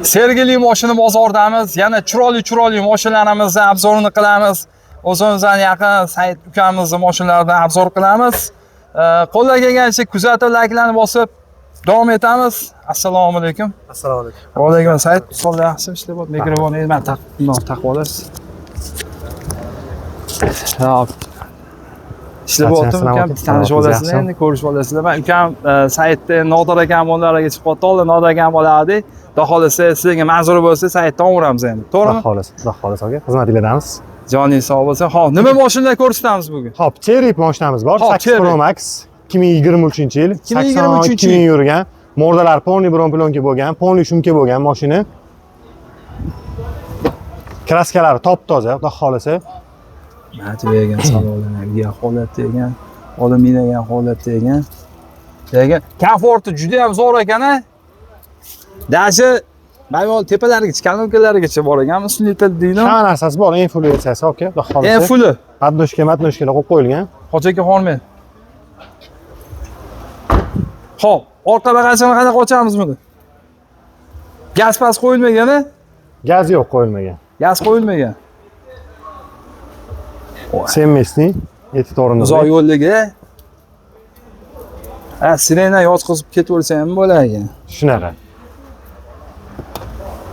Sergeli mashina bozordamiz. Yana chiroyli mashinalarimizni obzorini qilamiz. O'zimizdan yaqin Said ukamizning mashinalaridan obzor qilamiz. Qo'lga kelgancha kuzatuv layklarni bosib davom etamiz. Assalomu alaykum. Assalomu alaykum. Va alaykum Said. Sol yaxshi ishlayapti. Mikrofonni men taqib olasiz. Hop. İşte bu otum ukam tanishib olasizlar, endi ko'rishib olasizlar. Men ukam Saidni Nodir akam o'nlariga chiqib qoldi. Nodir akam oladi. Xudo xolasa sizga manzur bo'lsa Saiddan o'ramiz endi. To'g'rimi? Xudo xolasa aka. Xizmatinglardamiz. Joningiz sog' bo'lsin. Xo'p, nima mashinalar ko'rsatamiz bugun? Xo'p, Cherry mashinamiz bor. 8 Pro Max 2023-yil. 82 ming yurgan. Mordalar polni bron plonka bo'lgan, polni shumka bo'lgan mashina. Kraskalari top-toza, xudo xolasa. Matvegan salonlarga holatda ekan, alyuminiyaga holatda ekan. Lekin komforti juda ham zo'r ekan-a. Dashi mayol tepalariga, kanalkalarigacha bor ekan, sunniy deydi. Hamma narsasi bor, eng full versiyasi, aka, xudo xolasa. Eng fulli. Matnoshkalar qo'yib qo'yilgan. Qochakka hormay. Xo'p, orqa bagajini qanaqa ochamiz buni? Gaz pas qo'yilmagan-a? Gaz yo'q, qo'yilmagan. Gaz qo'yilmagan. Semesni etitorini uzoq yo'lligi. Sirena yozqizib ketaversa ham bo'lar ekan. Shunaqa.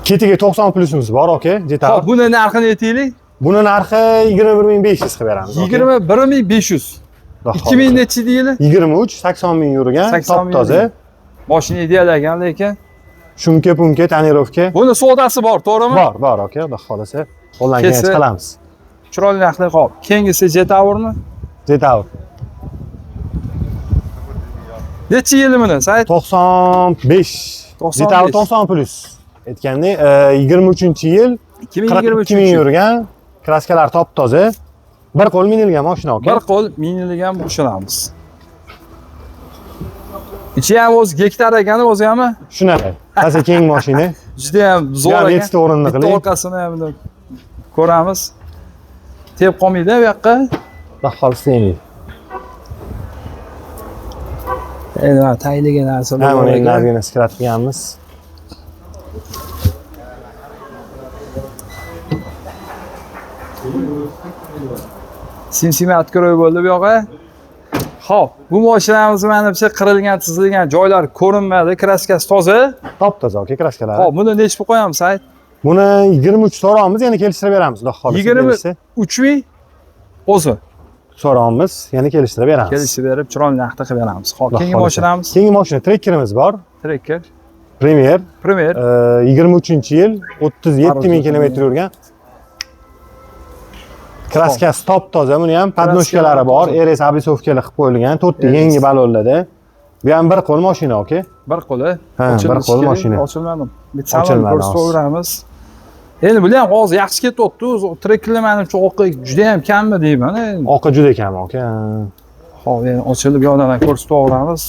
Ketiga 90 plusimiz bor, aka. Xo'p, buni narxini aytaylik. Buni narxi 21500 qilib beramiz. 21500. 2000 nechi deydi? 23, 80 ming yurgan, top-toza. Mashina idealagan lekin shumka-punka, tonirovka. Buni sodasi bor, to'g'rimi? Bor, aka, xudo xolasa. Qo'ldan kelgancha qilamiz. Chiroyli narxlar qolib. Keyingisi Jetaurmi? Jetaur. Necha yili buni, Said? 95. Jetaur 90 plus. Aytganda 23-yil 2022 ming yurgan, kraskalar top-toza. Bir qo'l minilgan mashina, aka. Bir qo'l minilgan mashinamiz. Ichi ham o'zi gektar ekani, o'zi ham. Shunaqa. Tasa keng mashina. Juda ham zo'r ekan. Bitta o'rinli qiling. Bitta orqasini ham ko'ramiz. Tep qolmaydi bu yoqqa. Xudo xolasa endi. Endi tayinlagan narsalar bor ekan. Hamma skratganmiz. Simsima открой bo'ldi bu yoqqa. Xo'p, bu mashinamiz menimcha qirilgan, chizilgan joylar ko'rinmadi, kraskasi toza. Top-toza, aka, kraskalari. Xo'p, buni necha pul qo'yamiz, Said? Buni 23 so'ramiz, yana kelishtirib beramiz, xudo xolasa. 23 ming o'zi. So'ramiz, yana kelishtirib beramiz. Kelishtirib berib, chiroyli narxda qilib beramiz. Xo'p, keyingi mashinamiz. Keyingi mashina Trekkerimiz bor. Trekker. Premier. 23-yil, 37 ming kilometr yurgan. Kraskasi top-toza, buni ham podnoshkalari bor, RS oblisovkalar qilib qo'yilgan, 4 ta yangi balonlarda. Bu ham bir qo'l mashina, aka. Bir qo'li. Ha, bir qo'l mashina. Ochilmadi. Bitta ko'rsataveramiz. Endi bu ham hozir yaxshi ketyapti. O'zi treklar menimcha oqi juda ham kammi deyman. Oqi juda kam, aka. Xo'p, endi ochilib yo'ldan ko'rsataveramiz.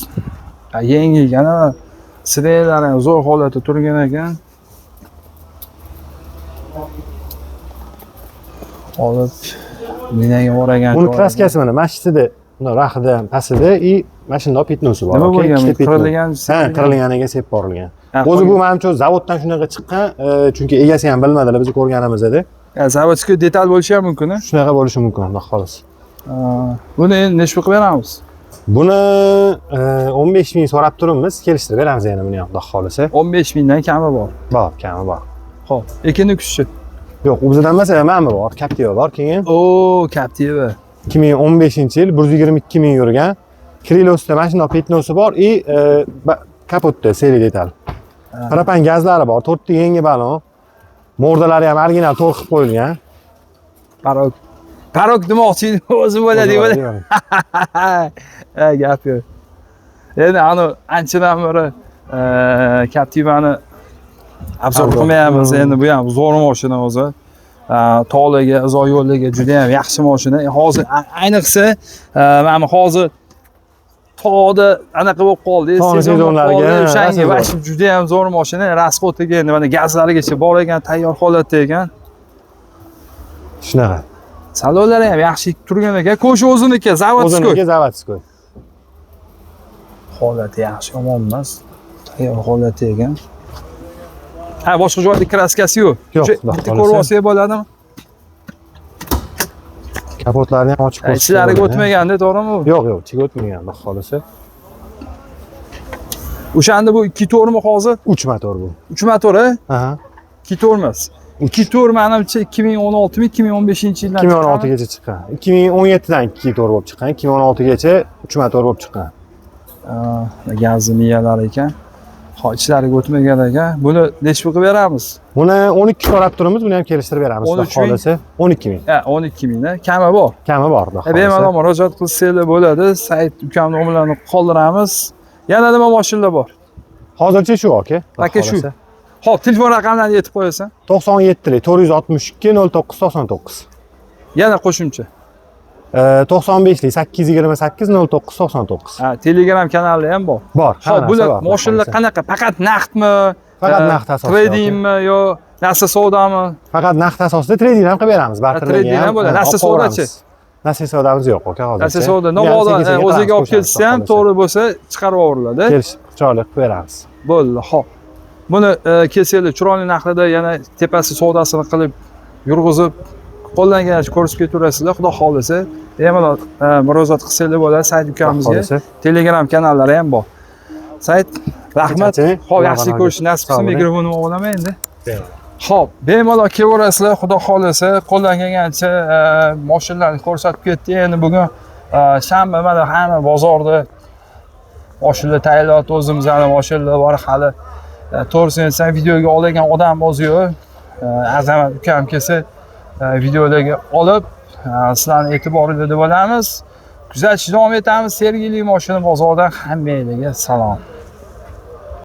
Yangi yana sirenalar ham zo'r holatda turgan ekan. Olib minaga o'ragan. Buni kraskasi mana mashinada, buni rahida, pastida i mashinada pitnosi bor. Nima bo'lgan? Qirilgan. Ha, qirilganiga sepib borilgan. O'zi bu menimcha zavoddan shunaqa chiqqan, chunki egasi ham bilmadilar biz ko'rganimizda. Zavodskiy detal bo'lishi ham mumkin. Shunaqa bo'lishi mumkin, xudo xolasa. Buni endi necha qilib beramiz? Buni 15 ming so'rab turibmiz, kelishtirib beramiz yana buni ham, xudo xolasa. 15 mingdan kami bor. Bor, kami bor. Xo'p, ekinni kuchichi. Yo'q, u bizdan emas, mana bor, Captiva bor, keyin. Captiva. 2015-yil 122 ming yurgan. Krilosda mashina pitnosi bor i kapotda seri detal. Propan gazlari bor, 4 ta yangi balon. Mordalari ham original to'q qilib qo'yilgan. Parok demoqchi o'zi bo'ladi. Gap yo'q. Endi ani anchadan beri Captivani obzor qilmayapmiz. Endi bu ham zo'r mashina o'zi. Tog'larga, uzoq yo'llarga juda ham yaxshi mashina. Hozir ayniqsa mana hozir tog'da anaqa bo'lib qoldi. Sezonlarga o'shanga vashib juda ham zo'r mashina. Расходiga endi mana gazlarigacha bor ekan, tayyor holatda ekan. Shunaqa. Salonlari ham yaxshi turgan ekan. Ko'shi o'ziniki, zavodskiy. O'ziniki zavodskiy. Holati yaxshi, yomon emas. Tayyor holatda ekan. Ha, boshqa joyda kraskasi yo'q. Yo'q, O'sha xudo bitta xohlasa. ko'rib olsak bo'ladimi? Kapotlarni ham ochib ko'rsak Ichlariga bo'ladi. o'tmaganda, to'g'rimi? Yo'q, yo'q, ichiga o'tmagan, xudo xohlasa. O'shanda bu 2 to'rmi hozir? 3 motor bu. 3 motor, a? Aha. 2 to'rmas. 2 to'r menimcha 2016 mi 2015-yildan 2016 gacha chiqqan. 2017 dan 2 to'r bo'lib chiqqan. 2016 gacha 3 motor bo'lib chiqqan. Gazni miyalar ekan. Ho, ichlariga o'tmagan ekan. Buni nechta qilib beramiz? Buni 12 so'rab turamiz, buni ham kelishtirib beramiz, xudo 13 ming? xohlasa. 12 ming. Ha, 12 ming da, kami bor. Kami bor, xudo xohlasa. Bemalol murojaat qilsanglar bo'ladi. Said ukam nomerlarini qoldiramiz. Yana nima mashinalar bor? Hozircha shu aka. Aka shu. Xo'p, telefon raqamlarini aytib qo'yasan. 97 462 0999. Yana qo'shimcha. 95 828 0999. Ha, Telegram kanali ham bor. Bor. Xo'p, bular mashinalar qanaqa? Faqat naqdmi? Faqat naqd asosida. Tradingmi yo narsa savdami? Faqat naqd asosida trading ham qilib beramiz. Trading ham bo'ladi. Narsa savdochi. Narsa savdomiz yo'q aka hozircha. Narsa savdo. Navoda o'ziga olib kelsa ham to'g'ri bo'lsa chiqarib yuboriladi. Kelishib chiroyli qilib beramiz. Bo'ldi, xo'p. Buni kelsanglar chiroyli narxda yana tepasi savdosini qilib yurg'izib qo'llanganicha ko'rsatib turasizlar. Xudo xolisa, bemalol murojaat qilsanglar bo'ladi Said ukamizga. Telegram kanallari ham bor. Said, rahmat. Xo'p, yaxshi ko'rish nasib qilsin. Mikrofonimni olaman endi. Xo'p, bemalol kelaverasizlar. Xudo xolisa, qo'llanganicha mashinalarni ko'rsatib ketdi. Endi bugun shanba mana hamma bozorda mashinalar tayyorlayapti, o'zimizning mashinalar bor hali. To'g'risini aytsam, videoga olgan odam oz yo'q. Azamat ukam kelsa, videodagi olib, sizlarning e'tiboringizda bo'lamiz. Kuzatishni davom etamiz. Sergeli mashina bozoridan hammaga salom.